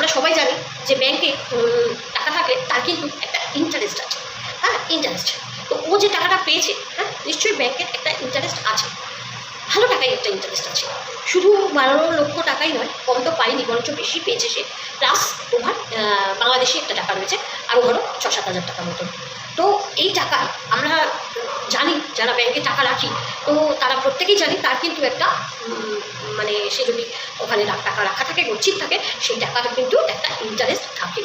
আমরা সবাই জানি যে ব্যাংকে টাকা থাকলে তার কিন্তু একটা ইন্টারেস্ট আছে, হ্যাঁ ইন্টারেস্ট। তো ও যে টাকাটা পেয়েছে, হ্যাঁ নিশ্চয়ই ব্যাংকের একটা ইন্টারেস্ট আছে, ভালো টাকায় একটা ইন্টারেস্ট আছে। শুধু 12 লক্ষ টাকাই নয়, কম তো পাইনি, বরঞ্চ বেশি পেয়েছে সে। প্লাস তোমার বাংলাদেশি একটা টাকা রয়েছে, আরও ধরো 6-7 হাজার টাকার মতন। তো এই টাকা আমরা জানি যারা ব্যাংকে টাকা রাখি, তো তারা প্রত্যেকেই জানি তার কিন্তু একটা মানে সে যদি ওখানে টাকা রাখা থাকে, গচ্ছিত থাকে, সেই টাকাটা কিন্তু একটা ইন্টারেস্ট থাকে।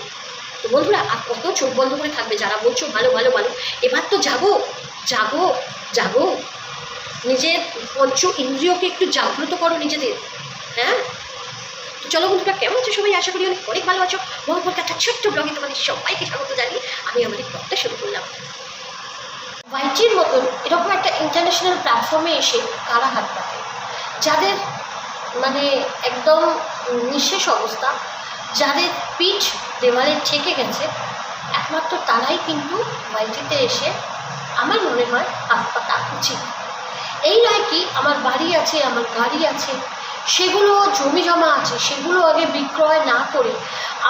তো বন্ধুরা, আর কত চোখ বন্ধ করে থাকবে যারা বলছো ভালো ভালো ভালো, এবার তো জাগো জাগো জাগো, নিজের পঞ্চ ইন্দ্রিয়কে একটু জাগ্রত করো নিজেদের। হ্যাঁ চলো বন্ধুরা, কেমন আছো সবাই? আশা করি অনেক ভালো আছো। মহব্বত একটা ছোট্ট ব্লগে তোমাদের সবাইকে স্বাগত জানিয়ে আমি আমাদের ব্লগটা শুরু করলাম। ওয়াইটির মতন এরকম একটা ইন্টারন্যাশনাল প্ল্যাটফর্মে এসে কারা হাত পাতে, যাদের মানে একদম নিঃশেষ অবস্থা, যাদের পিঠ দেওয়ালে ঠেকে গেছে, একমাত্র তারাই কিন্তু ওয়াইটিতে এসে আমার মনে হয় হাত পাতা উচিত। এই নয় কি আমার বাড়ি আছে, আমার গাড়ি আছে, সেগুলো জমি জমা আছে, সেগুলো আগে বিক্রয় না করে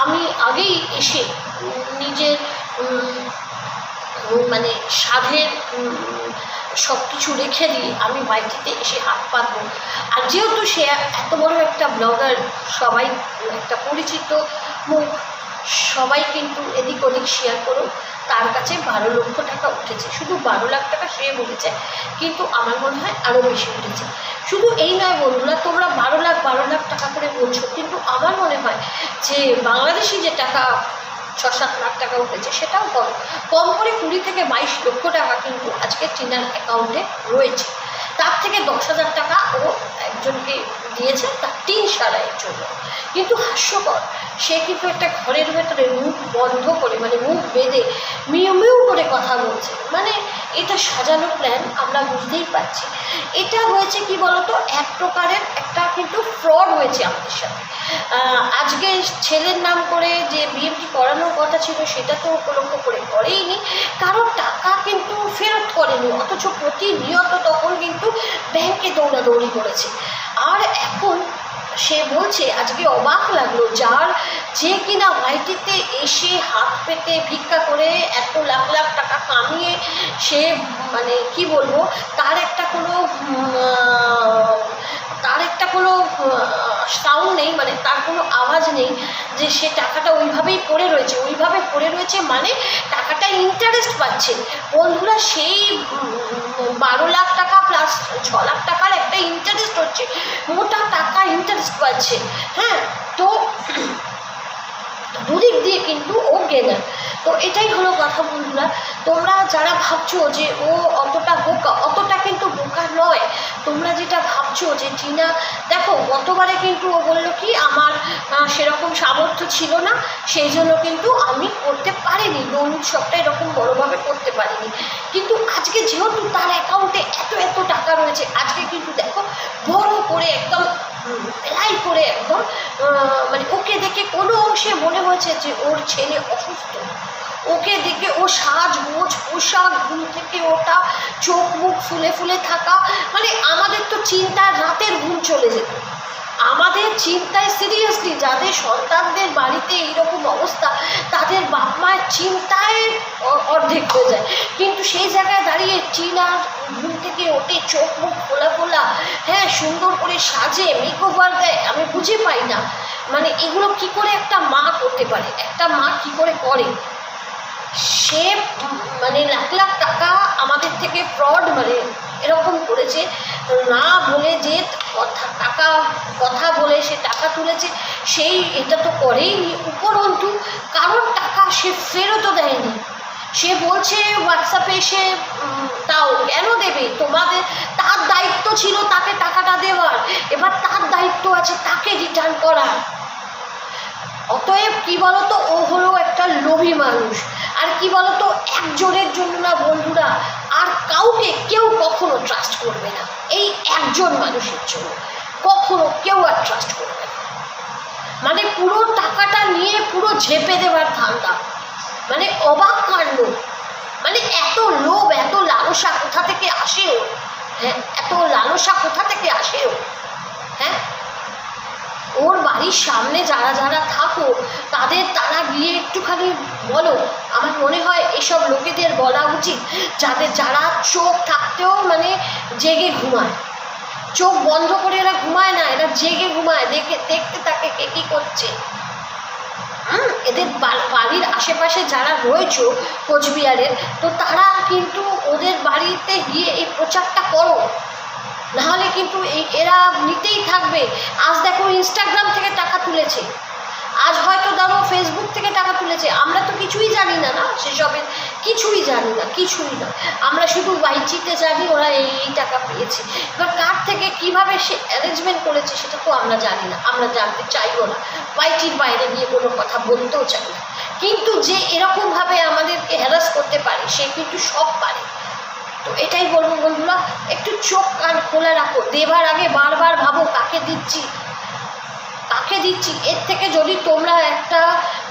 আমি আগেই এসে নিজের মানে সাধের সব কিছু রেখে দিয়ে আমি বাড়িতে এসে হাত পাতবো। আর যেহেতু সে এত বড় একটা ব্লগার, সবাই একটা পরিচিত মুখ, সবাই কিন্তু এদিক ওদিক শেয়ার করো, তার কাছে 12 লক্ষ টাকা উঠেছে। শুধু 12 লাখ টাকা সে বলেছে, কিন্তু আমার মনে হয় আরও বেশি উঠেছে। শুধু এই নয় বন্ধুরা, তোমরা 12 লাখ টাকা করে বলছো, কিন্তু আমার মনে হয় যে বাংলাদেশি যে টাকা 6-7 লাখ টাকা উঠেছে সেটাও কম করে 20 থেকে 22 লক্ষ টাকা কিন্তু আজকে টিনার অ্যাকাউন্টে রয়েছে। তার থেকে 10,000 টাকা ও একজনকে দিয়েছে তার টিন সারাইয়ের জন্য। কিন্তু হাস্যকর, সে কিন্তু একটা ঘরের ভেতরে মুখ বন্ধ করে, মানে মুখ বেঁধে মিউ মিউ করে কথা বলছে। মানে এটা সাজানো প্ল্যান, আমরা বুঝতেই পারছি। এটা হয়েছে কি বলতো, এক প্রকারের একটা কিন্তু ফ্রড হয়েছে আমাদের সাথে। আজকে ছেলের নাম করে যে বিয়েটি করানোর কথা ছিল সেটা তো উপলক্ষ করে করেইনি, কারণ টাকা কিন্তু ফেরত করেনি, অথচ প্রতিনিয়ত তখন কিন্তু ব্যাংকে দৌড়াদৌড়ি করেছে। আর এখন সে বলছে, আজকে অবাক লাগলো, যে কিনা ওয়াইটিতে এসে হাত পেতে ভিক্ষা করে এত লাখ লাখ টাকা কামিয়ে সে মানে কি বলবো, তার একটা কোনো সাউন্ড নেই, মানে তার কোনো আওয়াজ নেই, যে সে টাকাটা ওইভাবে পড়ে রয়েছে, মানে টাকাটা ইন্টারেস্ট পাচ্ছে। বন্ধুরা, সেই 12 লাখ টাকা প্লাস 6 লাখ টাকার একটা ইন্টারেস্ট হচ্ছে, মোটা টাকা ইন্টারেস্ট পাচ্ছে। হ্যাঁ, তো দুদিক দিয়ে কিন্তু ও গেনার। তো এটাই হলো কথা বন্ধুরা। তোমরা যারা ভাবছো যে ও অতটা বোকা, অতটা কিন্তু বোকা নয়। তোমরা যেটা ভাবছো যে টিনা, দেখো গতবারে কিন্তু ও বললো কি আমার সেরকম সামর্থ্য ছিল না, সেই জন্য কিন্তু আমি করতে পারিনি, দোল উৎসবটা এরকম বড়োভাবে করতে পারিনি। কিন্তু আজকে যেহেতু তার অ্যাকাউন্টে এত টাকা রয়েছে, আজকে কিন্তু দেখো বড় করে একদম এলাই করে একদম মানে ওকে দেখে কোনো অংশে মনে হয়েছে যে ওর ছেলে অসুস্থ। ওকে দেখে ও সাজগোজ, পোশাক, ঘুম থেকে ওটা, চোখ মুখ ফুলে ফুলে থাকা, মানে আমাদের তো চিন্তায় রাতের ঘুম চলে যেত। আমাদের চিন্তায় সিরিয়াসলি যাদের সন্তানদের বাড়িতে এইরকম অবস্থা, তাদের বাপ মায়ের চিন্তায় অর্ধেক হয়ে যায়। কিন্তু সেই জায়গায় দাঁড়িয়ে টিনার ঘুম থেকে ওঠে, চোখ মুখ ফোলা ফোলা, হ্যাঁ সুন্দর করে সাজে, মেকওভার দেয়। আমি বুঝে পাই না, মানে এগুলো কি করে একটা মা করতে পারে, একটা মা কি করে করে। সে মানে লাখ লাখ টাকা আমাদের থেকে ফ্রড, মানে এরকম করেছে, না বলে যে কথা বলে সে টাকা তুলেছে, সেই এটা তো করেইনি। উপরন্তু কারোর টাকা সে ফেরতও দেয়নি। সে বলছে হোয়াটসঅ্যাপে এসে দাও, কেন দেবে? তার দায়িত্ব ছিল তাকে টাকাটা দেওয়ার, এবার তার দায়িত্ব আছে তাকে রিটার্ন করার। অতএব কি বলতো, ও হলো একটা লোভী মানুষ। আর কি বলতো, একজনের জন্য না বন্ধুরা, আর কাউকে কেউ কখনো ট্রাস্ট করবে না। এই একজন মানুষের জন্য কখনো কেউ আর ট্রাস্ট করবে না। মানে পুরো টাকাটা নিয়ে পুরো ঝেপে দেওয়ার ধান্দা, মানে অবাক কাণ্ড। মানে এত লোভ, এত লালসা কোথা থেকে আসে ওর? হ্যাঁ, এত লালসা কোথা থেকে আসে ওর? হ্যাঁ, ওর বাড়ির সামনে যারা থাকো, এইসব লোকেদের বলা উচিত যারা চোখ থাকতেও মানে জেগে ঘুমায়, চোখ বন্ধ করে এরা ঘুমায় না, এরা জেগে ঘুমায়, দেখতে থাকে কে কী করছে। এদের বাড়ির আশেপাশে যারা রয়েছে কোচবিহারের, তো তারা কিন্তু ওদের বাড়িতে গিয়ে এই প্রচারটা করো, নাহলে কিন্তু এরা নিতেই থাকবে। আজ দেখো ইনস্টাগ্রাম থেকে টাকা তুলেছে, আজ হয়তো ধরো ফেসবুক থেকে টাকা তুলেছে, আমরা তো কিছুই জানি না, না সেসবের কিছুই জানি না, কিছুই না। আমরা শুধু ওয়াইটিতে জানি ওরা এই টাকা পেয়েছে, এবার কার থেকে কিভাবে সে অ্যারেঞ্জমেন্ট করেছে সেটা তো আমরা জানি না, আমরা জানতে চাইবো না, ওয়াইটির বাইরে গিয়ে কোনো কথা বলতেও চাই না। কিন্তু যে এরকমভাবে আমাদেরকে হ্যারাস করতে পারে সে কিন্তু সব পারে। তো এটাই বলবো বন্ধুরা, একটু চোখ কান খোলা রাখো, দেবার আগে বারবার ভাবো কাকে দিচ্ছি। এর থেকে যদি তোমরা একটা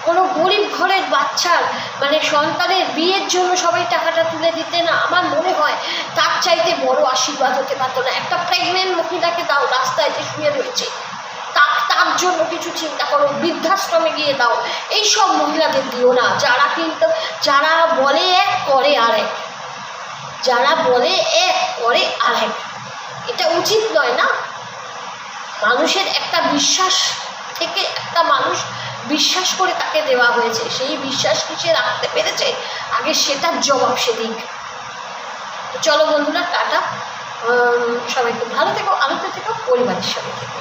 কোনো গরিব ঘরের বাচ্চার মানে সন্তানের বিয়ের জন্য সবাই টাকাটা তুলে দিতে, না আমার মনে হয় তার চাইতে বড় আশীর্বাদ হতে পারতো না। একটা প্রেগনেন্ট মহিলাকে দাও, রাস্তায় যে শুয়ে রয়েছে তার জন্য কিছু চিন্তা করো, বৃদ্ধাশ্রমে গিয়ে দাও। এইসব মহিলাদের দিও না যারা বলে এক করে আরেক, এটা উচিত নয় না। মানুষের একটা বিশ্বাস থেকে একটা মানুষ বিশ্বাস করে তাকে দেওয়া হয়েছে, সেই বিশ্বাস কি সে রাখতে পেরেছে, আগে সেটার জবাব সে দিক। তো চলো বন্ধুরা, টাটা, সবাই খুব ভালো থেকো, আনন্দ থেকো, পরিবারের সঙ্গে থেকো।